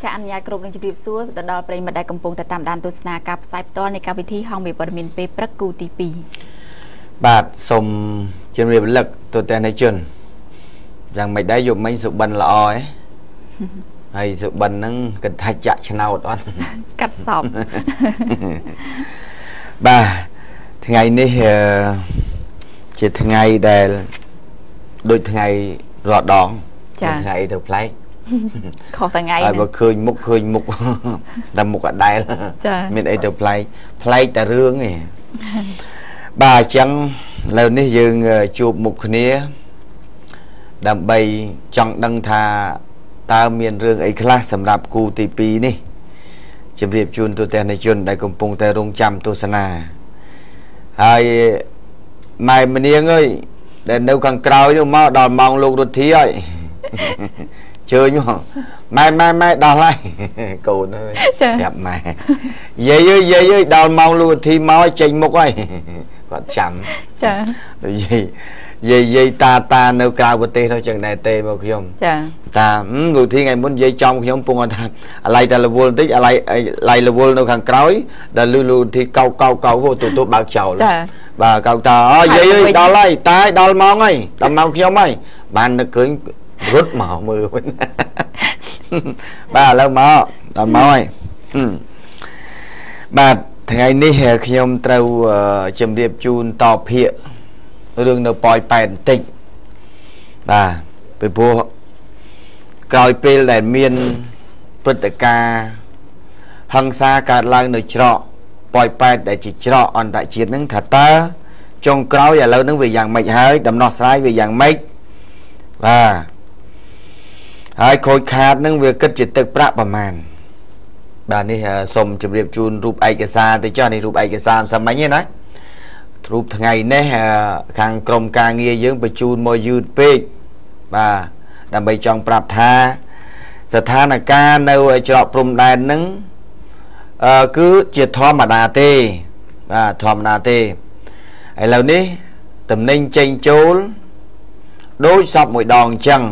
ចាអនុញ្ញាតគ្រប់នឹងជម្រាបសួរទៅដល់ប្រិយមិត្តដែលកំពុងតែតាមដានទស្សនាការផ្សាយផ្ទាល់នៃកម្មវិធីហងមេព័ត៌មានពេលព្រឹកគូទី2បាទសូមជម្រាបលឹកទូទាំងអ្នកជនយ៉ាងមិនដែរយប់មិញសុបិនល្អឯងហើយសុបិនហ្នឹងគិតថាចាក់ឆ្នោតអត់កាត់សពបាទថ្ងៃនេះជាថ្ងៃដែលដូចថ្ងៃរត់ដងថ្ងៃអីទៅប្លែកខុសថ្ងៃហើយបើឃើញមុខតែមុខអដែលមានអីទៅប្លែកតែរឿងឯងបាទអញ្ចឹងឥឡូវនេះយើងជួបមុខគ្នាដើម្បីចង់ដឹងថាតើមានរឿងអីខ្លះសម្រាប់គូទី2នេះជម្រាបជូនទូទាំងអ្នកជនដែលកំពុងតែរងចាំទស្សនាហើយម៉ែម្នាងអើយដែលនៅខាងក្រោយនោះមកដល់ម៉ោងលោករទ្ធីហើយជើញមកម៉ែដល់ហើយកូនអើយប្រាប់ម៉ែយាយអើយដល់ម៉ោងលោករទ្ធីមកចេញមុខហើយគាត់ចាំចាយាយតានៅក្រៅប្រទេសទៅចឹងដែរទេមកខ្ញុំចាតាលោកធីថ្ងៃមុនយាយចំខ្ញុំពងថាអាឡៃតែរវល់បន្តិចអាឡៃរវល់នៅខាងក្រោយដល់លឺលោកធីកោហូទូបើកចោលចាបាទកោតាអូយាយអើយដល់ហើយតាដល់ម៉ោងហើយដល់ម៉ោងខ្ញុំហើយបាននឹកឃើញរត់មកមើលវិញបាទឥឡូវមកដល់ម៉ោងហើយបាទថ្ងៃនេះខ្ញុំត្រូវជម្រាបជូនតភាគរឿងនៅប៉ោយប៉ែតបន្តិចបាទពីព្រោះក្រោយពេលដែលមានព្រឹត្តិការណ៍ហិង្សាកើតឡើងនៅច្រកប៉ោយប៉ែតដែលជាច្រកអន្តរជាតិហ្នឹងថាតើចុងក្រោយឥឡូវហ្នឹងវាយ៉ាងម៉េចហើយដំណោះស្រាយវាយ៉ាងម៉េចបាទហើយខូចខាតហ្នឹងវាគិតជាទឹកប្រាក់ប្រមាណបាទនេះសូមជម្រាបជូនរូបឯកសារទៅចុះនេះរូបឯកសារសាមញ្ញទេណារូបថ្ងៃនេះខាងក្រុមការងារយើងបញ្ជូនមកយឺតពេកបាទដើម្បីចង់ប្រាប់ថាស្ថានភាពនៅច្រកព្រំដែនហ្នឹងគឺជាធម្មតាទេបាទធម្មតាទេឥឡូវនេះតំណែងចេញចូលដូចសពមួយដងអញ្ចឹង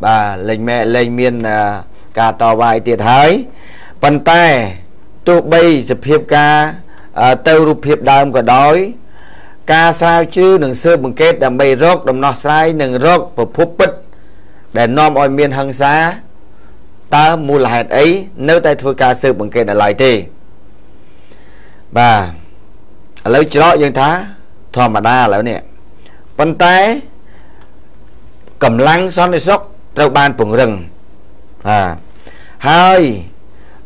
បាទលែងមានការតវ៉ាទៀតហើយប៉ុន្តែទោះបីសភាពការទៅរូបភាពដើមក៏ដោយការស្រាវជ្រាវនិងស៊ើបអង្កេតដើម្បីរកដំណោះស្រាយនិងរកប្រភពពិតដែលនាំឲ្យមានហិង្សាតើមូលហេតុអីនៅតែធ្វើការស៊ើបអង្កេតដល់ឡើយទេបាទឥឡូវច្រកយើងថាធម្មតាឥឡូវនេះប៉ុន្តែកម្លាំងសន្តិសុខត្រូវបានពង្រឹងហើយ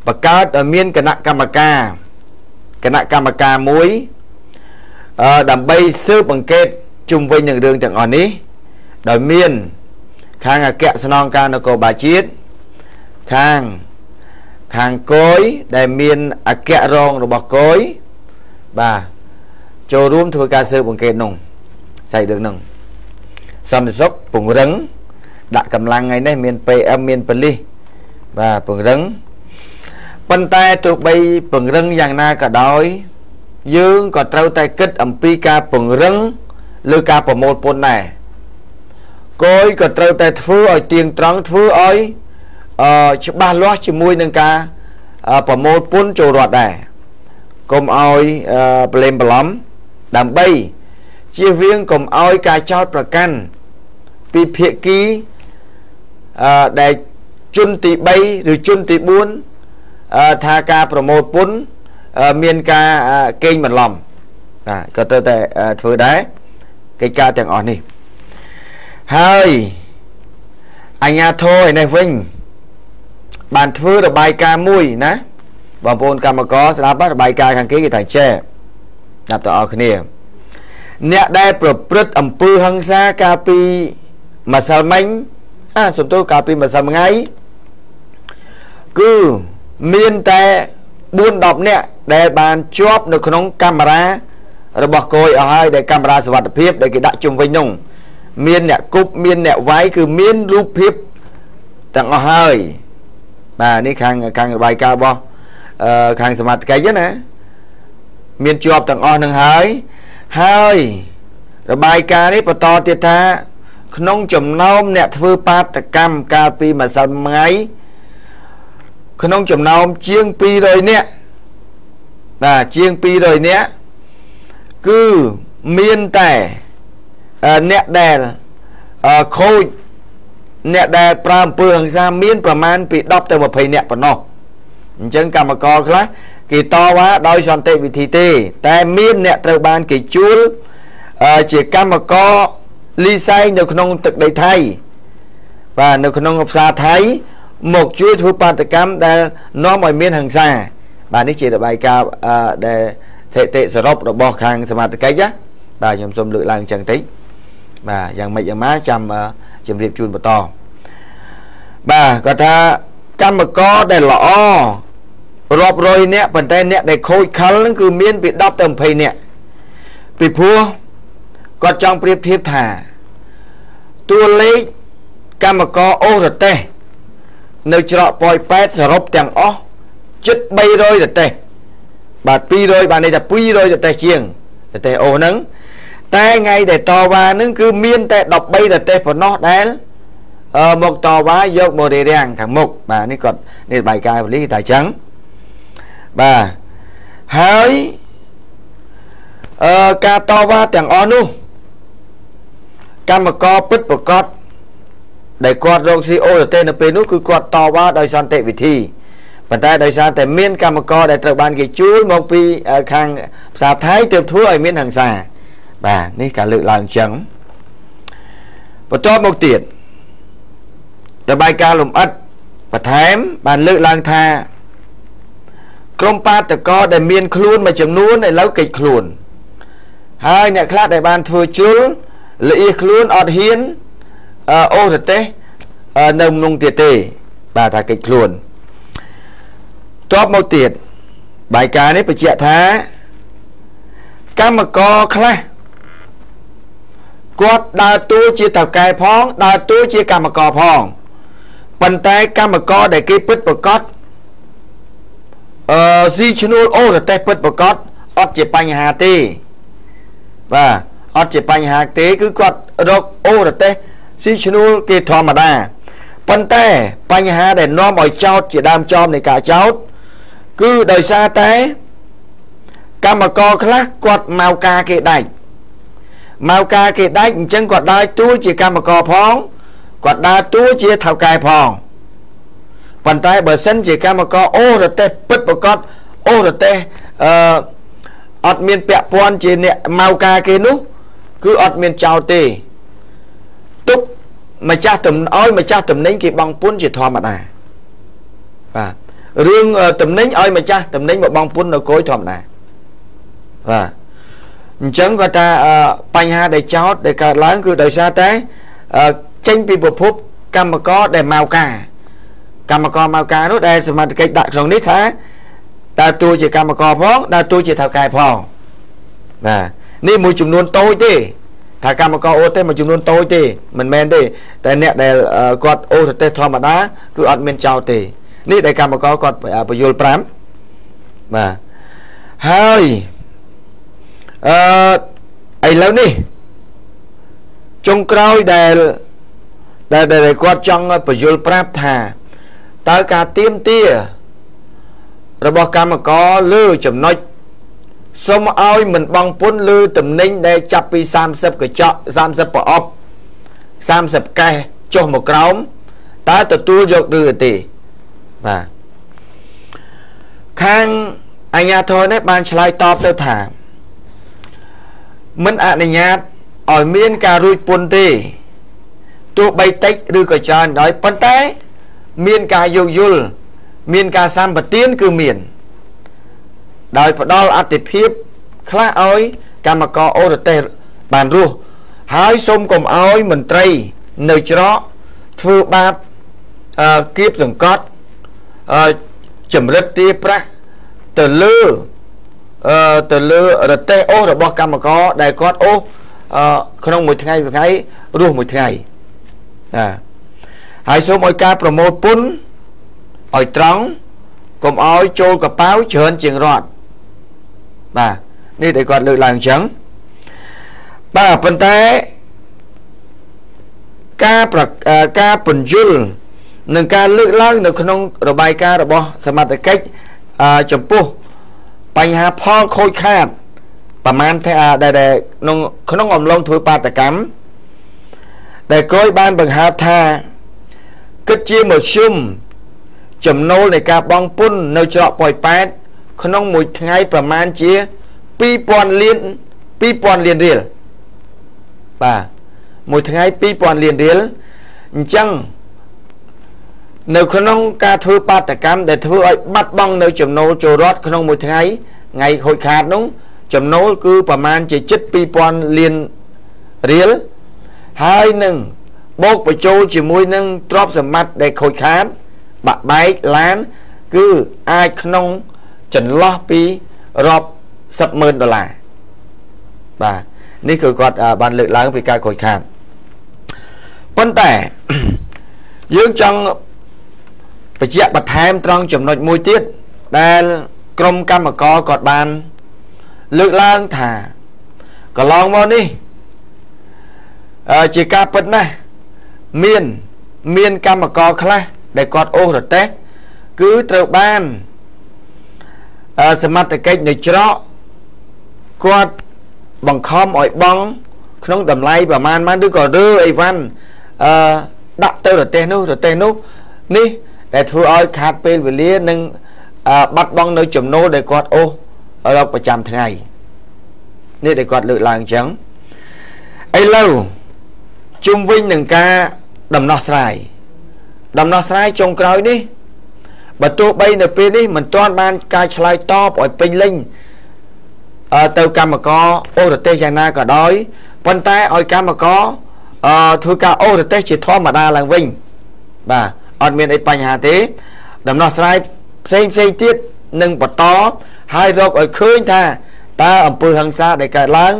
បង្កើតឲ្យមានគណៈកម្មការមួយដើម្បីស៊ើបអង្កេតជុំវិញនឹងរឿងទាំងអស់នេះដោយមានខាងអគ្គស្នងការនគរបាលជាតិខាងគយដែលមានអគ្គរងរបស់គយបាទចូលរួមធ្វើការស៊ើបអង្កេតនោះស្អីរឿងនោះសន្តិសុខពង្រឹងដាក់កម្លាំងថ្ងៃនេះមាន PM មានប៉ូលីសបាទពង្រឹងប៉ុន្តែទោះបីពង្រឹងយ៉ាងណាក៏ដោយយើងក៏ត្រូវតែគិតអំពីការពង្រឹងលើការប្រមូលពន្ធដែរគយក៏ត្រូវតែធ្វើឲ្យទៀងត្រង់ធ្វើឲ្យច្បាស់លាស់ជាមួយនឹងការប្រមូលពន្ធចូលរដ្ឋដែរកុំឲ្យប្រឡេមបន្លំដើម្បីជៀសវាងកុំឲ្យការចោទប្រកាន់ពីភាគីដែលជនទី3ឬជនទី4ថាការប្រមូលពន្ធមានការកេងបន្លំបាទក៏ត្រូវតែធ្វើដែរកិច្ចការទាំងអស់នេះហើយអញ្ញាធរឯនេះវិញបានធ្វើរបាយការណ៍មួយណាបងប្អូនកម្មករស្ដាប់របាយការណ៍ខាងគេគេថាចេះស្ដាប់តអរគ្នាអ្នកដែលប្រព្រឹត្តអំពើហិង្សាកាលពីម្សិលមិញសំទោសកាលពីម្សិលថ្ងៃគឺមានតែ4-10នាក់ដែលបានជាប់នៅក្នុងកាមេរ៉ារបស់គយអស់ហើយដែលកាមេរ៉ាសុវត្ថិភាពដែលគេដាក់ជុំវិញនោះមានអ្នកគប់មានអ្នកវាយគឺមានរូបភាពទាំងអស់ហើយបាទនេះខាងរបាយការណ៍របស់ខាងសមាជិកណាមានជាប់ទាំងអស់នឹងហើយរបាយការណ៍នេះបន្តទៀតថាក្នុងចំណោមអ្នកធ្វើបាតកម្មកាលពីម្សិលថ្ងៃ ក្នុងចំណោមជាង200នាក់បាទជាង200នាក់គឺមានតែអ្នកដែលខូចអ្នកដែលប្រើអំពើហិង្សាមានប្រមាណពី10ទៅ20នាក់ប៉ុណ្ណោះអញ្ចឹងកម្មករខ្លះគេតវ៉ាដោយសន្តិវិធីទេតែមានអ្នកត្រូវបានគេជួលជាកម្មករលីសែងនៅក្នុងទឹកដីថៃបាទនៅក្នុងផ្សារថៃមកជួយធ្វើបាតកម្មដែលនាំឲ្យមានហិង្សាបាទនេះជារបាយការណ៍ដែលស្ថិតិសរុបរបស់ខាងសមាជិកណាបាទខ្ញុំសូមលើកឡើងអញ្ចឹងតិចបាទយ៉ាងម៉េចយ៉ាងម៉ាចាំជម្រាបជូនបន្តបាទគាត់ថាកម្មករដែលល្អរាប់រយនាក់ប៉ុន្តែអ្នកដែលខូចខលហ្នឹងគឺមានពី10ទៅ20នាក់ពីព្រោះគាត់ចង់ប្រៀបធៀបថាតួលេខកម្មករអូរទេសនៅច្រកប៉ោយប៉ែតសរុបទាំងអស់ជិត300រទេសបាទ200បាទនេះថា200រទេសជាងរទេសអូហ្នឹងតែថ្ងៃដែលតវ៉ាហ្នឹងគឺមានតែ13រទេសប៉ុណ្ណោះដែលមកតវ៉ាយកមករារាំងខាងមុខបាទនេះគាត់នេះបាយកាយប៉ូលីសតែអញ្ចឹងបាទហើយការតវ៉ាទាំងអស់នោះកម្មករពិតប្រកបដែលគាត់រកស៊ីអូរទេសនៅពេលនោះគឺគាត់តវ៉ាដោយសន្តិវិធីប៉ុន្តែដោយសារតែមានកម្មករដែលត្រូវបានគេជួលមកពីខាងផ្សារថៃទើបធ្វើឲ្យមានហិង្សាបាទនេះការលើកឡើងអញ្ចឹងបន្ទាប់មកទៀតរបាយការណ៍លម្អិតបន្ថែមបានលើកឡើងថាក្រុមបាតកោដែលមានខ្លួនមួយចំនួនឥឡូវកិច្ចខ្លួនហើយអ្នកខ្លះដែលបានធ្វើជលលៀសខ្លួនអត់ហ៊ានអូរទេសនៅក្នុងទៀតទេបាទថាកិច្ចខ្លួនតបមកទៀតបាយការណ៍នេះបញ្ជាក់ថាកម្មករខ្លះគាត់ដើរតួជាតៅកែផងដើរតួជាកម្មករផងប៉ុន្តែកម្មករដែលគេពិតប្រកបស៊ីឈ្នួលអូរទេសពិតប្រកបអត់ជាបញ្ហាទេបាទអត់ជាបញ្ហាទេគឺគាត់រកអូរទេសស៊ីឈ្នួលគេធម្មតាប៉ុន្តែបញ្ហាដែលនាំឲ្យចោតជាដើមចោមនៃការចោតគឺដោយសារតែកម្មករខ្លះគាត់មកការគេដាច់មកការគេដាច់អញ្ចឹងគាត់ដើរតួជាកម្មករផងគាត់ដើរតួជាថៅកែផងប៉ុន្តែបើសិនជាកម្មករអូរទេសពិតប្រកបអូរទេសអត់មានពាក់ព័ន្ធជាអ្នកមកការគេនោះគឺអត់មានចោលទេទុកម្ចាស់ឲ្យម្ចាស់តំណែងគេបង់ពន្ធជាធម្មតាបាទរឿងតំណែងឲ្យម្ចាស់តំណែងមកបង់ពន្ធនៅគយធម្មតាបាទអញ្ចឹងគាត់ថាបញ្ហាដែលចោតដែលកើតឡើងគឺដោយសារតែចេញពីប្រភពកម្មករដែលមកការកម្មករមកការនោះដែលសមាជិកដាក់ក្នុងនេះថាដើរតួជាកម្មករផងដើរតួជាថៅកែផងបាទនេះមួយចំនួនតូចទេថាកម្មករអូទេសមួយចំនួនតូចទេមិនមែនទេតែអ្នកដែលគាត់អូទេសធម្មតាគឺអត់មានចោលទេនេះដែលកម្មករគាត់បញ្យល់5បាទហើយឥឡូវនេះចុងក្រោយដែលគាត់ចង់បញ្យល់ប្រាប់ថាតើការទៀមទារបស់កម្មករលើចំណុចសូមឲ្យមិនបង់ពន្ធលើតំណែងដែលចាប់ពី30កញ្ចក់30ប្រអប់30កេះចុះមកក្រោមតើទទួលយកឬទេបាទខាងអាជ្ញាធរនេះបានឆ្លើយតបទៅថាមិនអនុញ្ញាតឲ្យមានការរួចពន្ធទេទោះបីតិចឬក៏ច្រើនដោយប៉ុន្តែមានការយោគយល់មានការសម្បទានគឺមានដោយផ្ដល់អតិភិបខ្លះឲ្យកម្មករអូរទេសបានរស់ហើយសូមកុំឲ្យមន្ត្រីនៅច្រកធ្វើបាបគៀបសង្កត់ចម្រិតទារប្រាក់ទៅលើរទេសអូរបស់កម្មករដែលគាត់អូក្នុងមួយថ្ងៃរស់មួយថ្ងៃហើយសូមឲ្យការប្រមូលពន្ធឲ្យត្រង់កុំឲ្យចូលកប៉ាវច្រើនជាងរត់បាទនេះដែលគាត់លើកឡើងអញ្ចឹងបាទប៉ុន្តែការពន្យល់ នឹងការលើកឡើងនៅក្នុងរបាយការណ៍របស់សមត្ថកិច្ចចំពោះបញ្ហាផលខូចខាតប្រមាណដែលក្នុងអំឡុងធ្វើបាតកម្មដែលគយបានបង្ហើបថាគិតជាមធ្យមចំណូលនៃការបង់ពន្ធនៅច្រកប៉ោយប៉ែតក្នុងមួយថ្ងៃប្រមាណជា2000លានរៀលបាទមួយថ្ងៃ2000លានរៀលអញ្ចឹងនៅក្នុងការធ្វើបាតកម្មដែលធ្វើឲ្យបាត់បង់នៅចំណូលចូលរដ្ឋក្នុងមួយថ្ងៃខូចខាតនោះចំណូលគឺប្រមាណជាជិត2000លានរៀលហើយនឹងបូកបញ្ចូលជាមួយនឹងទ្រព្យសម្បត្តិដែលខូចខាតបាក់បែកឡានគឺអាចក្នុងចន្លោះពីរាប់$10,000បាទនេះគឺគាត់បានលើកឡើងពីការខូចខាតប៉ុន្តែយើងចង់បញ្ជាក់បន្ថែមត្រង់ចំណុចមួយទៀតដែលក្រុមកម្មករគាត់បានលើកឡើងថាកន្លងមកនេះជាការពិតណាស់មានកម្មករខ្លះដែលគាត់អូសរទេះគឺត្រូវបានសមត្ថកិច្ចនៅច្រកគាត់បង្ខំឲ្យបង់ក្នុងតម្លៃប្រមាណឬក៏រើអីវ៉ាន់ដាក់ទៅរទេះនោះនេះដែលធ្វើឲ្យខាតពេលវេលានិងបាត់បង់នៅចំណូលដែលគាត់អូសរកប្រចាំថ្ងៃនេះដែលគាត់លើកឡើងអញ្ចឹងឥឡូវជុំវិញនឹងការដំណោះស្រាយចុងក្រោយនេះបើទោះបីនៅពេលនេះមិនទាន់បានការឆ្លើយតបឲ្យពេញលេញទៅកម្មករអូរទេសយ៉ាងណាក៏ដោយប៉ុន្តែឲ្យកម្មករធ្វើការអូរទេសជាធម្មតាឡើងវិញបាទអត់មានអីបញ្ហាទេដំណោះស្រាយផ្សេងទៀតនឹងបន្តហើយរកឲ្យឃើញថាតើអំពើហិង្សាដែលកើតឡើង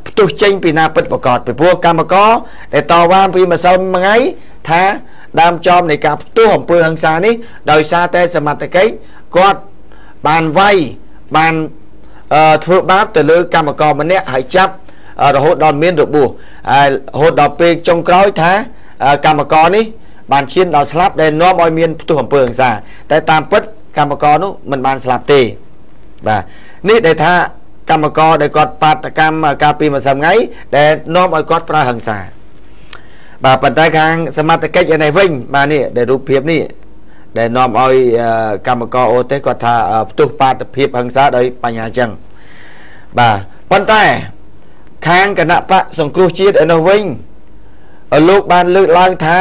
ផ្ទុះចេញពីណាពិតប្រាកដពីព្រោះកម្មករដែលតវ៉ាពីម្សិលមិញថ្ងៃថាដើមចំនៃការផ្ទុះអំពើហិង្សានេះដោយសារតែសមត្ថកិច្ចគាត់បានវាយបានធ្វើបាបទៅលើកម្មករម្នាក់ហើយចាប់រហូតដល់មានរបួសហើយរហូតដល់ពេលចុងក្រោយថាកម្មករនេះបានឈានដល់ស្លាប់ដែលនាំឲ្យមានផ្ទុះអំពើហិង្សាតែតាមពិតកម្មករនោះមិនបានស្លាប់ទេបាទនេះដែលថាកម្មករដែលគាត់បាតកម្មកាលពីម្សិលថ្ងៃដែលនាំឲ្យគាត់ប្រើហិង្សាបាទប៉ុន្តែខាងសមត្ថកិច្ចឯនេះវិញបាទនេះដែលរូបភាពនេះដែលនាំឲ្យកម្មករអូទេសគាត់ថាផ្ទុះបាតុភិបហិង្សាដោយបញ្ហាអញ្ចឹងបាទប៉ុន្តែខាងគណៈបកសង្គ្រោះជាតិឯនោះវិញលោកបានលើកឡើងថា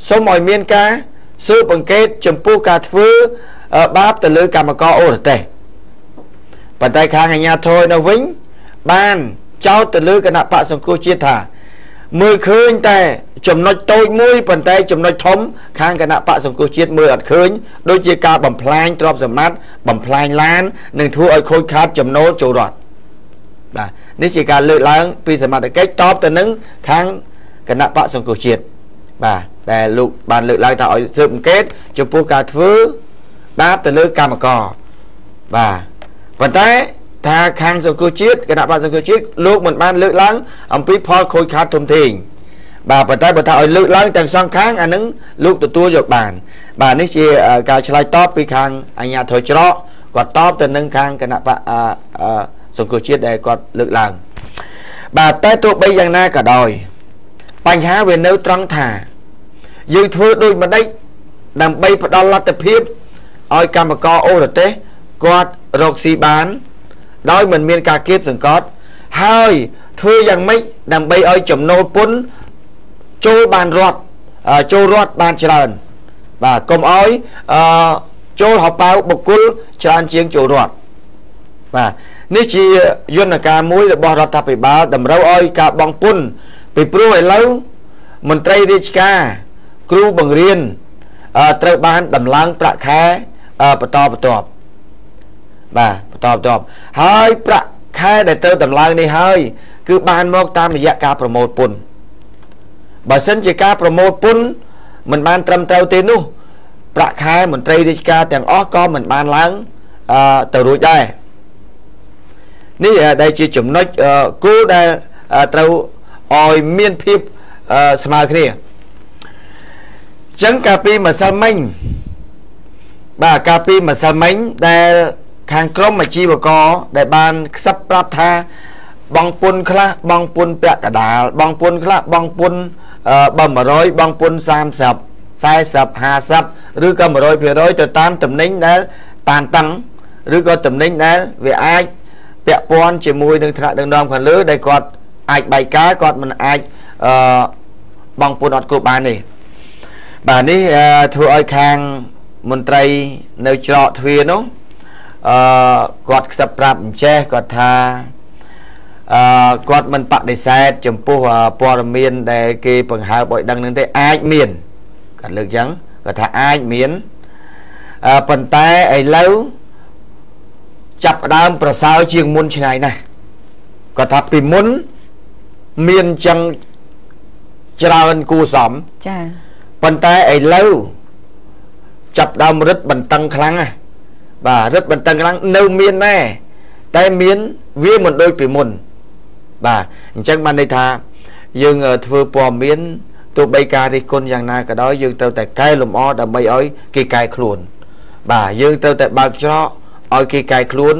សូមឲ្យមានការស៊ើបអង្កេតចំពោះការធ្វើបាបទៅលើកម្មករអូរទេសប៉ុន្តែខាងអាជ្ញាធរនៅវិញបានចោទទៅលើគណៈបកសង្គ្រោះជាតិថាមើលឃើញតែចំណុចតូចមួយប៉ុន្តែចំណុចធំខាងគណៈបកសង្គ្រោះជាតិមើលអត់ឃើញដូចជាការបំផ្លាញទ្រព្យសម្បត្តិបំផ្លាញឡាននិងធ្វើឲ្យខូចខាតចំណូលចូលរដ្ឋបាទនេះជាការលើកឡើងពីសមត្ថកិច្ចតបទៅនឹងខាងគណៈបកសង្គ្រោះជាតិបាទដែលលោកបានលើកឡើងថាឲ្យស៊ើបអង្កេតចំពោះការធ្វើបាបទៅលើកម្មករបាទប៉ុន្តែថាខាងសង្គ្រោះជាតិគណៈបកសង្គ្រោះជាតិលោកមិនបានលើកឡើងអំពីផលខូចខាតធំធេងបាទប៉ុន្តែបើថាឲ្យលើកឡើងទាំងសងខាងអានឹងលោកទទួលយកបានបាទនេះជាការឆ្លើយតបពីខាងអាជ្ញាធរច្រកគាត់តបទៅនឹងខាងគណៈបកសង្គ្រោះជាតិដែលគាត់លើកឡើងបាទតែទោះបីយ៉ាងណាក៏ដោយបញ្ហាវានៅត្រង់ថាយើងធ្វើដូចម្ដេចដើម្បីផ្ដល់លទ្ធភាពឲ្យកម្មករអូរទេសគាត់រកស៊ីបានដោយមិនមានការគៀបសង្កត់ហើយធ្វើយ៉ាងម៉េចដើម្បីឲ្យចំណូលពន្ធចូលបានរដ្ឋបានច្រើនបាទកុំឲ្យចូលហោប៉ៅបុគ្គលច្រើនជាងចូលរដ្ឋបាទនេះជាយន្តការមួយរបស់រដ្ឋាភិបាលតម្រូវឲ្យការបង់ពន្ធពីព្រោះឥឡូវមន្ត្រីរាជការគ្រូបង្រៀនត្រូវបានដំឡើងប្រាក់ខែបន្តបន្ទាប់ហើយប្រាក់ខែដែលត្រូវដំឡើងនេះហើយគឺបានមកតាមរយៈការប្រមូលពន្ធបើសិនជាការប្រមូលពន្ធមិនបានត្រឹមត្រូវទេនោះប្រាក់ខែមន្ត្រីរាជការទាំងអស់ក៏មិនបានឡើងទៅរួចដែរនេះដែលជាចំណុចគោលដែលត្រូវឲ្យមានភាពស្មើគ្នាអញ្ ចឹងកាពីម្សិលមិញបាទកាពីម្សិលមិញដែលខាងក្រុមអាជីវករដែលបានខ្សឹបប្រាប់ថាបងពុនខ្លះបងពុនពាក់កដាលបងពុនខ្លះបងពុនបើ100បងពុន30 40 50ឬក៏100% ទៅតាមតំណែងដែលតានតឹងឬក៏តំណែងដែលវាអាចពាក់ព័ន្ធជាមួយនឹងថ្នាក់ដឹកនាំខាងលើដែលគាត់អាចបែកការគាត់មិនអាចបងពុនអត់គ្រប់បានទេបាទនេះធ្វើឲ្យខាងមន្ត្រីនៅច្រកទ្វារនោះគាត់ខ្សឹបប្រាប់អញ្ចេះគាត់ថាគាត់មិនបដិសេធចំពោះព័ត៌មានដែលគេបង្ហើបឲ្យដឹងនឹងទេអាចមានគាត់លើកចឹងគាត់ថាអាចមានប៉ុន្តែឥឡូវចាប់ដើមប្រសើរជាងមុនឆ្ងាយណាស់គាត់ថាពីមុនមានចឹងច្រើនគួរសមចាប៉ុន្តែឥឡូវចាប់ដើមរឹតបន្តឹងខ្លាំងណាស់បាទរឹតបន្តឹងខ្លាំងនៅមានដែរតែមានវាមិនដូចពីមុនបាទអញ្ចឹងបានន័យថាយើងធ្វើព័ត៌មានទោះបីការរិះគន់យ៉ាងណាក៏ដោយយើងត្រូវតែកែលម្អដើម្បីឲ្យគេកែខ្លួនបាទយើងត្រូវតែបើកច្រកឲ្យគេកែខ្លួន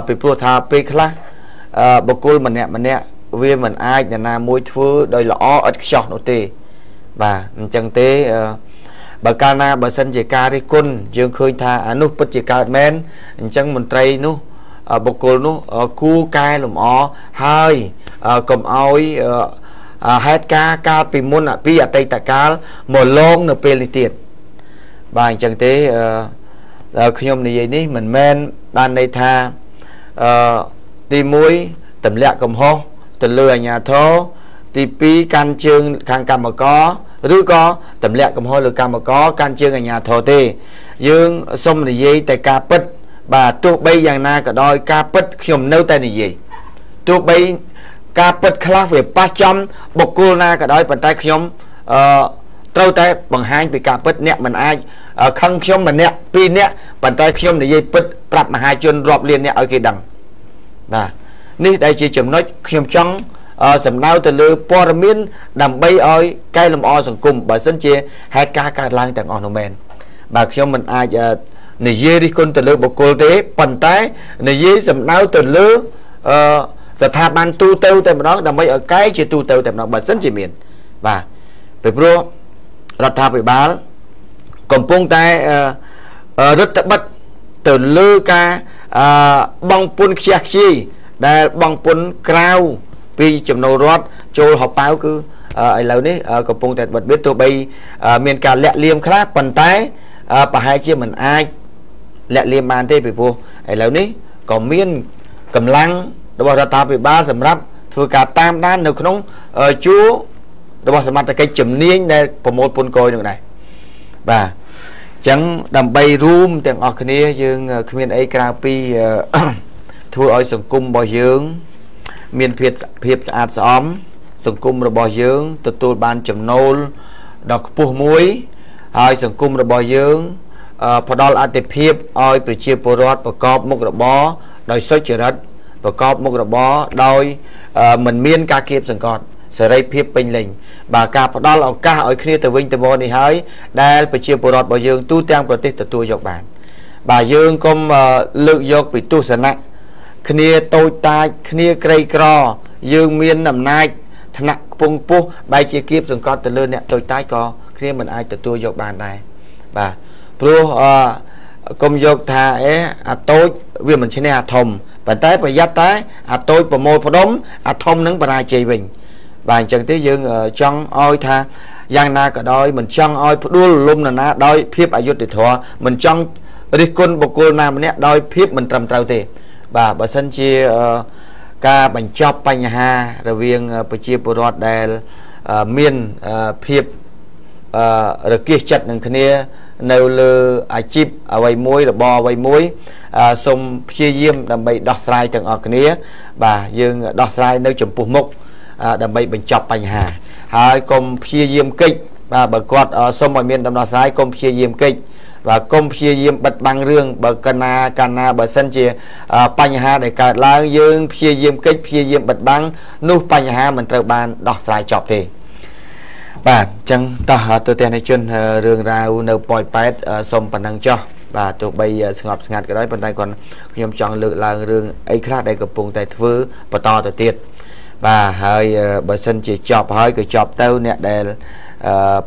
ពីព្រោះថាពេលខ្លះបុគ្គលម្នាក់វាមិនអាចនរណាមួយធ្វើដោយល្អឥតខ្ចោះនោះទេបាទអញ្ចឹងទេបើកាលណាបើសិនជាការរិះគន់យើងឃើញថាអានោះពិតជាកើតមែនអញ្ចឹងមន្ត្រីនោះបុគ្គលនោះគួរកែលម្អហើយកុំឲ្យហេតុការណ៍កាលពីមុនពីអតីតកាលមកលងនៅពេលនេះទៀតបាទអញ្ចឹងទេខ្ញុំនិយាយនេះមិនមែនបានន័យថាទី1ទម្លាក់កំហុសទៅលើអាជ្ញាធរទី2កាន់ជើងខាងកម្មករឬក៏ទម្លាក់កំហុសលើកម្មករកាន់ជើងអាជ្ញាធរទេយើងសូមនិយាយតែការពិតបាទទោះបីយ៉ាងណាក៏ដោយការពិតខ្ញុំនៅតែនិយាយទោះបីការពិតខ្លះវាប៉ះចំបុគ្គលណាក៏ដោយប៉ុន្តែខ្ញុំត្រូវតែបង្ហាញពីការពិតអ្នកមិនអាចខឹងខ្ញុំម្នាក់ពីរនាក់ប៉ុន្តែខ្ញុំនិយាយពិតប្រាប់មហាជនរាប់លានអ្នកឲ្យគេដឹងបាទនេះដែលជាចំណុចខ្ញុំចង់សម្ដៅទៅលើព័ត៌មានដើម្បីឲ្យកែលម្អសង្គមបើសិនជាហេតុការណ៍កើតឡើងទាំងអស់នោះមែនបាទខ្ញុំមិនអាចនិយាយរិះគន់ទៅលើបុគ្គលទេប៉ុន្តែនិយាយសម្ដៅទៅលើស្ថាប័នទូទៅតែម្ដងដើម្បីឲ្យកែជាទូទៅតែម្ដងបើសិនជាមានបាទពីព្រោះរដ្ឋាភិបាលកំពុងតែរដ្ឋបិទទៅលើការបង់ពន្ធខ្ជះខ្ជាយដែលបង់ពន្ធក្រៅពីចំណូលរដ្ឋចូលហោប៉ៅគឺឥឡូវនេះកំពុងតែបិទបៀតទោះបីមានការលាក់លៀមខ្លះប៉ុន្តែប្រហែលជាមិនអាចលាក់លៀមបានទេពីព្រោះឥឡូវនេះក៏មានកម្លាំងរបស់រដ្ឋាភិបាលសម្រាប់ធ្វើការតាមដាននៅក្នុងជួររបស់សមត្ថកិច្ចជំនាញដែលប្រមូលពន្ធគយនឹងដែរបាទអញ្ចឹងដើម្បីរួមទាំងអស់គ្នាយើងគ្មានអីក្រៅពីធ្វើឲ្យសង្គមរបស់យើងមានភាពស្អាតស្អំសង្គមរបស់យើងទទួលបានចំណូលដ៏ខ្ពស់មួយហើយសង្គមរបស់យើងផ្ដល់អត្ថិភាពឲ្យប្រជាពលរដ្ឋប្រកបមុខរបរដោយសុចរិតប្រកបមុខរបរដោយមិនមានការគៀបសង្កត់សេរីភាពពេញលេញបាទការផ្ដល់ឱកាសឲ្យគ្នាទៅវិញទៅមកនេះហើយដែលប្រជាពលរដ្ឋរបស់យើងទូទាំងប្រទេសទទួលយកបានបាទយើងកុំលើកយកពីទស្សនៈគ្នាតូចតាចគ្នាក្រីក្រយើងមានអំណាចឋានៈខ្ពង់ខ្ពស់បែរជាគៀបសង្កត់ទៅលើអ្នកតូចតាចក៏គ្នាមិនអាចទទួលយកបានដែរបាទព្រោះកុំយកថាអាតូចវាមិនឈ្នះអាធំប៉ុន្តែប្រយ័ត្នតែអាតូចប្រមូលផ្ដុំអាធំនឹងបរាជ័យវិញបាទអញ្ចឹងទេយើងចង់ឲ្យថាយ៉ាងណាក៏ដោយមិនចង់ឲ្យផ្ដួលលំនរណាដោយភាពអយុត្តិធម៌មិនចង់រិះគន់បុគ្គលណាម្នាក់ដោយភាពមិនត្រឹមត្រូវទេបាទបើសិនជាការបញ្ចប់បញ្ហារវាងប្រជាពលរដ្ឋដែលមានភាពរគាសចិត្តនឹងគ្នានៅលើអាជីពអ្វីមួយរបរអ្វីមួយសូមព្យាយាមដើម្បីដោះស្រាយទាំងអស់គ្នាបាទយើងដោះស្រាយនៅចំពោះមុខដើម្បីបញ្ចប់បញ្ហាហើយកុំព្យាយាមកិច្ចបាទបើគាត់សូមឲ្យមានដំណោះស្រាយកុំព្យាយាមកិច្ចបាទកុំព្យាយាមបិទបាំងរឿងបើកាលណាបើសិនជាបញ្ហាដែលកើតឡើងយើងព្យាយាមកិច្ចព្យាយាមបិទបាំងនោះបញ្ហាមិនត្រូវបានដោះស្រាយចប់ទេ បាទអញ្ចឹងតោះទៅទាំងនេះជនរឿងរ៉ាវនៅប៉ោយប៉ែតសូមប៉ុណ្ណឹងចុះបាទទោះបីស្ងប់ស្ងាត់ក៏ដោយប៉ុន្តែគាត់ខ្ញុំចង់លើកឡើងរឿងអីខ្លះដែលកំពុងតែធ្វើបន្តទៅទៀតបាទហើយបើសិនជាចប់ហើយក៏ចប់ទៅអ្នកដែល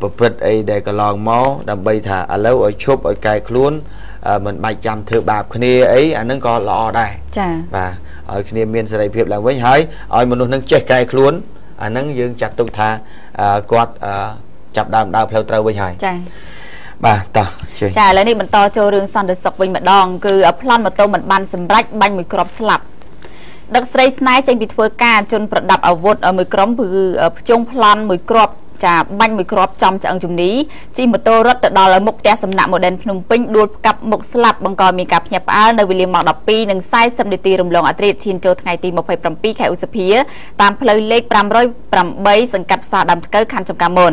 ប្រព្រឹត្តអីដែលកន្លងមកដើម្បីថាឥឡូវឲ្យឈប់ឲ្យកែខ្លួនមិនបាច់ចាំធ្វើបាបគ្នាអីអានឹងក៏ល្អដែរចា៎បាទឲ្យគ្នាមានសេរីភាពឡើងវិញហើយឲ្យមនុស្សនឹងចេះកែខ្លួនអានឹងយើងចាត់ទុកថាគាត់ចាប់ដើមដើរផ្លូវត្រូវវិញហើយចា៎បាទតោះចាឥឡូវនេះបន្តចូលរឿងសន្តិសុខវិញម្ដងគឺប្លន់ម៉ូតូមិនបានសម្រេចបាញ់មួយគ្រាប់ស្លាប់ដឹកស្រីស្នេហ៍ចេញពីធ្វើការជនប្រដាប់អាវុធមួយក្រុមគឺភ្ជង់ប្លន់មួយគ្រាប់ចាបាញ់មួយគ្រាប់ចំឆ្អឹងជំនីជិះម៉ូតូរត់ទៅដល់មុខផ្ទះសំណាក់ Modern ភ្នំពេញដួលផ្កាប់មុខស្លាប់បង្កមានការភ្ញាក់ផ្អើលនៅវេលាម៉ោង 12:40 នាទីរំលងអធ្រាត្រឈានចូលថ្ងៃទី 27 ខែឧសភាតាមផ្លូវលេខ 508 សង្កាត់ផ្សារដើមថ្កូវខណ្ឌចំការមន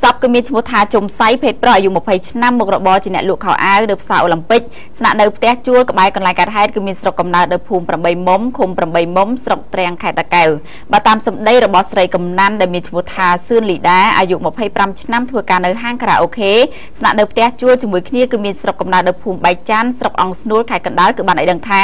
សពគឺមានឈ្មោះថាជុំសៃភេទប្រុសអាយុ 20 ឆ្នាំមុខរបរជាអ្នកលក់ខោអាវនៅផ្សារអូឡ িম্প ិកស្នាក់នៅផ្ទះជួលក្បែរកន្លែងកើតហេតុគឺមានស្រុកកំណើតនៅភូមិ 8 មុំឃុំ 8 មុំស្រុកត្រាំងខេត្តតាកែវបើតាមសម្ដីរបស់ស្រីកំណាន់ដែលមានឈ្មោះថាសឿនលីដាអាយុ 25 ឆ្នាំធ្វើការនៅហាងខារ៉ាអូខេស្នាក់នៅផ្ទះជួលជាមួយគ្នាគឺមានស្រុកកំណើតនៅភូមិបែកចាន់ស្រុកអង្គស្នួលខេត្តកណ្ដាលគឺបានឲ្យដឹងថា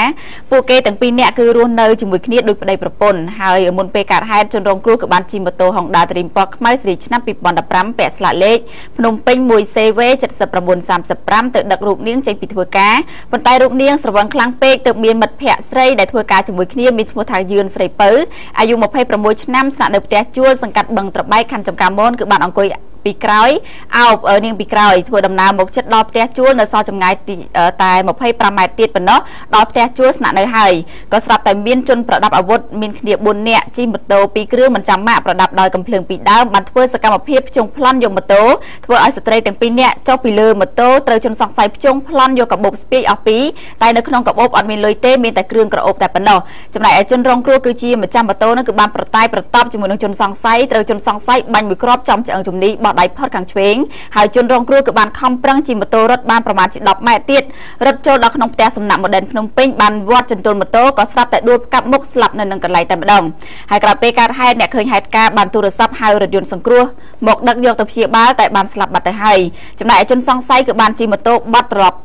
ពួកគេទាំងពីរនាក់គឺរស់នៅជាមួយគ្នាដោយប្តីប្រពន្ធហើយមុនពេលកើតហេតុជនរងគ្រោះគឺបានជិះម៉ូតូ Honda Dream ពណ៌ខ្មៅស៊េរីឆ្នាំ 2015 ពាក់ស្លាកលេខភ្នំពេញ 1CV 7935ទៅដឹករូបនាងចេញពីធ្វើការប៉ុន្តែរូបនាងស្រវឹងខ្លាំងពេកទើបមានមិត្តភ័ក្តិស្រីដែលធ្វើការជាមួយគ្នាមានឈ្មោះថាយឿនស្រីពៅអាយុ 26 ឆ្នាំស្នាក់នៅផ្ទះជួលសង្កាត់បឹងត្របែកខណ្ឌចំការមនគឺបានអង្គុយពីក្រោយអោបនាងពីក្រោយធ្វើដំណើរមកជិតដល់ផ្ទះជួលនៅសល់ចម្ងាយតែ25ម៉ែត្រទៀតប៉ុណ្ណោះដល់ផ្ទះជួលស្នាក់នៅហើយក៏ស្រាប់តែមានជនប្រដាប់អាវុធមានគ្នា4នាក់ជិះម៉ូតូ2គ្រឿងមិនចាំម៉ាក់ប្រដាប់ដោយកំភ្លើងពីរដើមបានធ្វើសកម្មភាពភ្ជង់ប្លន់យកម៉ូតូធ្វើឲ្យស្ត្រីទាំងពីរនាក់ចុះពីលើម៉ូតូត្រូវជនសង្ស័យភ្ជង់ប្លន់យកកាបូបស្ពាយអស់ពីរតែនៅក្នុងកាបូបអត់មានលុយទេមានតែគ្រឿងក្រអូបតែប៉ុណ្ណោះចំណែកឯជនរងគ្រោះគឺជាម្ចាស់ម៉ូតូនោះគឺបានប្រតែប្រតបជាមួយនឹងជនសង្ស័យត្រូវជនសង្ស័យបាញ់មួយគ្រាប់ចំឆ្អឹងជំនីបោះដៃផុតខាងឆ្វេងហើយជនរងគ្រោះគឺបានខំប្រឹងជិះម៉ូតូរត់បានប្រមាណជា10ម៉ែត្រទៀតរត់ចូលដល់ក្នុងផ្ទះសំណាក់ Modern ភ្នំពេញបានវត្តចន្ទល់ម៉ូតូក៏ស្រាប់តែដួលផ្កាប់មុខស្លាប់នៅនឹងកន្លែងតែម្ដងហើយក្រោយពេលកើតហេតុអ្នកឃើញហេតុការណ៍បានទូរស័ព្ទហៅរថយន្តសង្គ្រោះមកដឹកយកទៅព្យាបាលតែបានស្លាប់បាត់ទៅហើយចំណែកឯជនសង្ស័យគឺបានជិះម៉ូតូបាត់ត្រឡប់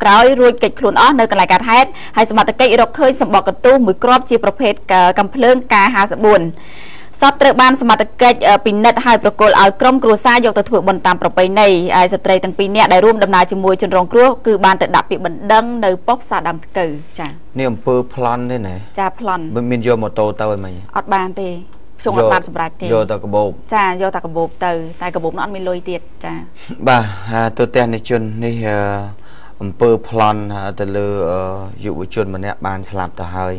ក្រោយរួចគេចខ្លួនអស់នៅកន្លែងកើតហេតុហើយសមត្ថកិច្ចរកឃើញសម្បកកន្ទុះមួយគ្រាប់ជាប្រភេទកំភ្លើង K54 សពត្រូវបានសមត្ថកិច្ចពិនិត្យឲ្យប្រគល់ឲ្យក្រុមគ្រួសារយកទៅធ្វើបុណ្យតាមប្រពៃណីហើយស្ត្រីទាំងពីរនាក់ដែលរួមដំណើរជាមួយជនរងគ្រោះគឺបានទៅដាក់ពាក្យបណ្ដឹងនៅប៉ុស្តិ៍ផ្សារដើមថ្កូវចានេះអំពើប្លន់ទេណាចាប្លន់មិនមានយកម៉ូតូទៅឲ្យមិញអត់បានទេខ្ញុំអត់បានសម្រេចទេយកតែកាបូបចាយកតែកាបូបទៅតែកាបូបនោះអត់មានលុយទៀតចាបាទទូទាំងនៃជននេះអំពើប្លន់ទៅលើយុវជនម្នាក់បានស្លាប់ទៅហើយ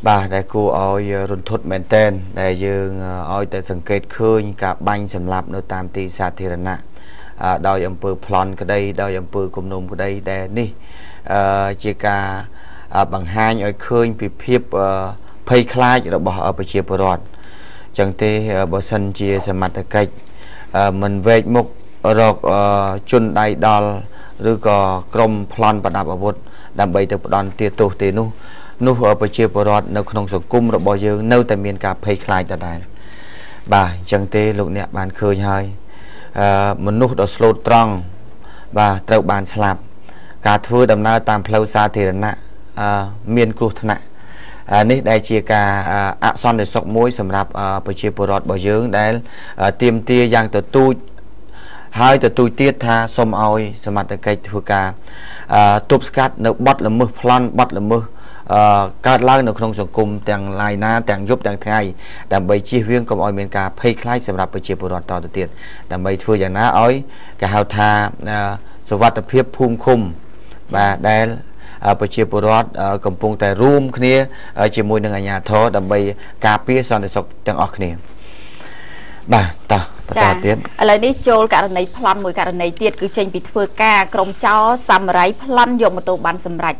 បាទដែលគួរឲ្យរន្ធត់មែនតែនដែលយើងឲ្យតែសង្កេតឃើញការបាញ់សម្លាប់នៅតាមទីសាធារណៈដោយអំពើប្លន់ក្តីដោយអំពើគំនុំក្តីដែលនេះជាការបង្ហាញឲ្យឃើញពីភាពភ័យខ្លាចរបស់ប្រជាពលរដ្ឋអញ្ចឹងទេបើសិនជាសមត្ថកិច្ចមិនវែកមុខរកជនដៃដល់ឬក៏ក្រុមប្លន់ប្រដាប់អាវុធដើម្បីទៅផ្ដន់ទាទោសទេនោះប្រជាពលរដ្ឋនៅក្នុងសង្គមរបស់យើងនៅតែមានការភ័យខ្លាចដដែលបាទអញ្ចឹងទេលោកអ្នកបានឃើញហើយមនុស្សដ៏ស្លូតត្រង់បាទត្រូវបានស្លាប់ការធ្វើដំណើរតាមផ្លូវសាធារណៈមានគ្រោះថ្នាក់នេះដែលជាការអសន្តិសុខមួយសម្រាប់ប្រជាពលរដ្ឋរបស់យើងដែលទាមទារយ៉ាងទទូចហើយទទូចទៀតថាសូមឲ្យសមត្ថកិច្ចធ្វើការទប់ស្កាត់នៅបទល្មើសប្លន់បទល្មើសកើតឡើងនៅក្នុងសង្គមទាំងឡាយណាទាំងយប់ទាំងថ្ងៃដើម្បីជៀសវាងកុំឲ្យមានការភ័យខ្លាចសម្រាប់ប្រជាពលរដ្ឋតទៅទៀតដើម្បីធ្វើយ៉ាងណាឲ្យគេហៅថាសុវត្ថិភាពភូមិឃុំបាទដែលប្រជាពលរដ្ឋកំពុងតែរួមគ្នាជាមួយនឹងអាជ្ញាធរដើម្បីការពារសន្តិសុខទាំងអស់គ្នាបាទតោះបន្តទៀតឥឡូវនេះចូលករណីប្លន់មួយករណីទៀតគឺចេញពីធ្វើការក្រុមចោរសាមរ៉ៃប្លន់យកម៉ូតូបានសម្រេច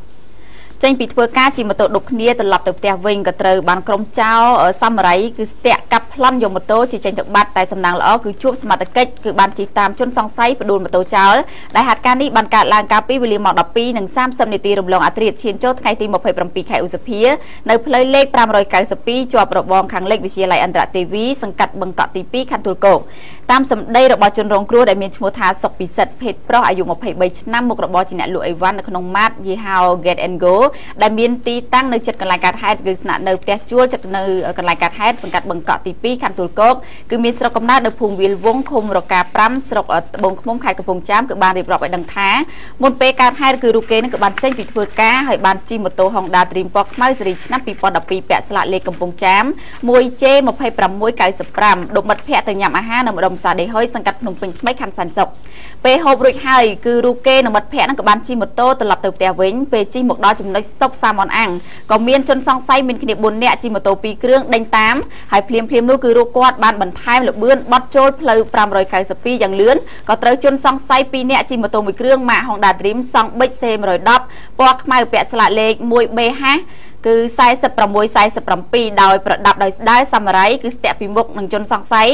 ចេញពីធ្វើការជិះម៉ូតូដប់គ្នាត្រឡប់ទៅផ្ទះវិញក៏ត្រូវបានក្រុមចោរសាមរៃគឺស្ទាក់កាប់ប្លន់យកម៉ូតូជិះចេញទៅបាត់តែសំណាងល្អគឺជួបសមត្ថកិច្ចគឺបានជិះតាមជនសង្ស័យផ្ដួលម៉ូតូចោលដែលហេតុការណ៍នេះបានកើតឡើងកាលពីវេលាម៉ោង 12:30 នាទីរំលងអធ្រាត្រឈានចូលថ្ងៃទី 27 ខែឧសភានៅផ្លូវលេខ 592 ជាប់របងខាងលិចវិទ្យាល័យអន្តរទេវីសង្កាត់បឹងកក់ទី 2 ខណ្ឌទួលគោកតាមសម្ដីរបស់ជនរងគ្រោះដែលមានឈ្មោះថាសុកពិសិដ្ឋភេទប្រុសអាយុ 23 ឆ្នាំមុខរបរជាអ្នកលក់អីវ៉ាន់នៅក្នុងម៉ាតយីហោ Get and Go ដែលមានទីតាំងនៅជិតកន្លែងកើតហេតុគឺស្នាក់នៅផ្ទះជួលជិតនៅកន្លែងកើតហេតុសង្កាត់បឹងកក់ទី 2 ខណ្ឌទួលគោកគឺមានស្រុកកំណើតនៅភូមិវាលវងឃុំរកា 5 ស្រុកត្បូងឃ្មុំខេត្តកំពង់ចាមគឺបានរៀបរាប់ឲ្យដឹងថាមុនពេលកើតហេតុគឺរូបគេនឹងក៏បានចេញពីធ្វើការហើយបានជិះម៉ូតូ Honda Dream ពណ៌ខ្មៅស៊េរីឆ្នាំ 2012 ពាក់ស្លាកលេខកំពង់ចាម 1J2695 ដុំមិត្តភ័ក្តិទៅញ៉ាំអាហារនៅម្ដុំផ្សារដេហុយសង្កាត់ភ្នំពេញថ្មីខណ្ឌសាញ់សុខពេលហូបរួចហើយគឺរូបគេនិងមិត្តភ័ក្តិនឹងក៏បានជិះម៉ូតូត្រឡប់ទៅផ្ទះវិញពេលជិះមកដល់ចំណុចស្តុបសាមនអាំងក៏មានជនសង្ស័យមានគ្នា 4 នាក់ជិះម៉ូតូ 2 គ្រឿងដេញតាមហើយភ្លាមនោះគឺរូបគាត់បានបន្ថែមលបឿនបត់ចូលផ្លូវ 592 យ៉ាងលឿនក៏ត្រូវជនសង្ស័យ 2 នាក់ជិះម៉ូតូ 1 គ្រឿងម៉ាក Honda Dream សង់ប៊ិច C110 ពណ៌ខ្មៅពាក់ស្លាកលេខ 1BH គឺ 4647 ដោយប្រដាប់ដោយស្ដៅសាមរៃគឺស្ទាក់ពីមុខនឹងជនសង្ស័យ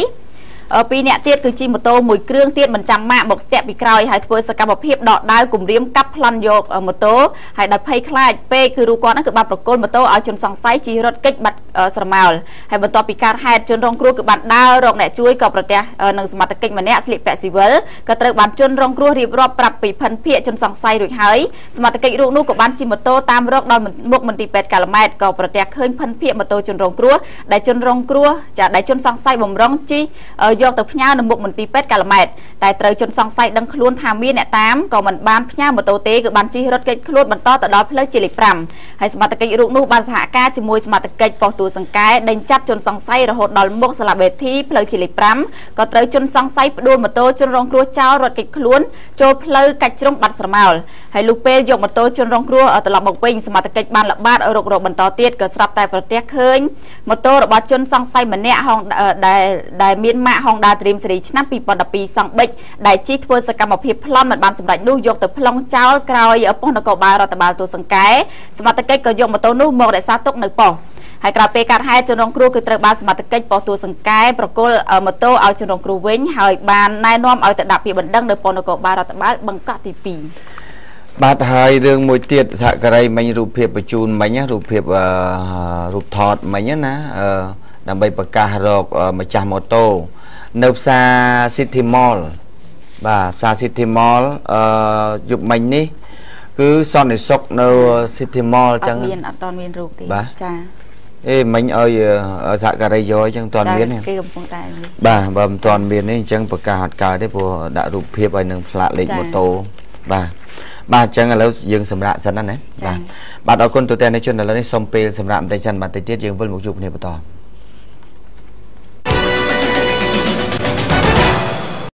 2 នាក់ទៀតគឺជិះម៉ូតូ 1 គ្រឿងទៀតមិនចាំម៉ាកមកស្ទាក់ពីក្រោយហើយធ្វើសកម្មភាពដកដាវគំរាមកាប់ប្លន់យកម៉ូតូហើយដោយភ័យខ្លាចពេកគឺរូបគាត់ហ្នឹងគឺបានប្រគល់ម៉ូតូឲ្យជនសង្ស័យជិះរត់គេចបាត់ស្រមោលហើយបន្ទាប់ពីការហេតុជនរងគ្រោះគឺបានដើររកអ្នកជួយក៏ប្រទះនឹងសមត្ថកិច្ចម្នាក់ស្លៀកពាក់ស៊ីវិលក៏ត្រូវបានជនរងគ្រោះរៀបរាប់ប្រាប់ពីភិនភាគជនសង្ស័យរួចហើយសមត្ថកិច្ចរូបនោះក៏បានជិះម៉ូតូតាមរកដល់មុខមន្ទីរពេទ្យកាឡម៉ែតក៏ប្រទះឃើញភិនភាគម៉ូតូជនរងគ្រោះដែលជនរងគ្រោះដែលជនសង្ស័យបំរុងជិះយកទៅផ្ញើនៅមុខមន្ទីរពេទ្យកាឡម៉ែតតែត្រូវជនសង្ស័យដឹងខ្លួនថាមានអ្នកតាមក៏មិនបានផ្ញើម៉ូតូទេគឺបានជិះរត់គេចខ្លួនបន្តទៅដល់ផ្លូវជាលេខ 5 ហើយសមត្ថកិច្ចរូបនោះបានសហការជាមួយសមត្ថកិច្ចប៉ុស្តិ៍ទួលសង្កែដេញចាប់ជនសង្ស័យរហូតដល់មុខសាលាបេធីផ្លូវជាលេខ 5 ក៏ត្រូវជនសង្ស័យផ្ដួលម៉ូតូជនរងគ្រោះចោលរត់គេចខ្លួនចូលផ្លូវកាច់ជ្រុងបាត់ស្រមោលហើយលុះពេលយកម៉ូតូជនរងគ្រោះត្រឡប់មកវិញសមត្ថកិច្ចបានល្បាតរករកបន្តទៀតក៏ស្រាប់តែប្រទះឃើញម៉ូតូរបស់ជនសង្ស័យម្នាក់ដែលមានម៉ាក Honda Dream ស៊េរីឆ្នាំ 2012 សង់ប៊ិចដែលជិះធ្វើសកម្មភាពប្លន់មិនបានសម្រេចនោះយកទៅប្លង់ចោលក្រោយប៉ុស្តិ៍នគរបាលរដ្ឋបាលទួលសង្កែសមត្ថកិច្ចក៏យកម៉ូតូនោះមករក្សាទុកនៅប៉ុស្តិ៍ហើយក្រោយពេលកាត់ហេតុជនរងគ្រោះគឺត្រូវបានសមត្ថកិច្ចប៉ុស្តិ៍ទួលសង្កែប្រគល់ម៉ូតូឲ្យជនរងគ្រោះវិញហើយបានណែនាំឲ្យទៅដាក់ពាក្យបណ្ដឹងនៅប៉ុស្តិ៍នគរបាលរដ្ឋបាលបឹងកក់ទី 2 បាទហើយរឿងមួយទៀតសហការីមិញរូបភាពបញ្ជូនមិញរូបភាពរូបថតមិញណាដើម្បីប្រកាសរកម្ចាស់ម៉ូតូនៅផ្សារ City Mall បាទផ្សារ City Mall យប់មិញនេះគឺសន្តិសុខនៅ City Mall អញ្ចឹងអត់មានរូបទេចាអេមិញឲ្យសហការីយកអញ្ចឹងអត់មានគេកំពុងតែបាទបើមិនទាន់មាននេះអញ្ចឹងប្រកាសអត់កើតទេព្រោះដាក់រូបភាពឲ្យនឹងផ្លាកលេខម៉ូតូបាទបាទអញ្ចឹងឥឡូវយើងសម្រាប់សិនណាបាទអរគុណទូទាំងអ្នកជនឥឡូវនេះសូមពេលសម្រាប់បន្តិចសិនបាទតិចទៀតយើងវិលមកជួបគ្នាបន្ត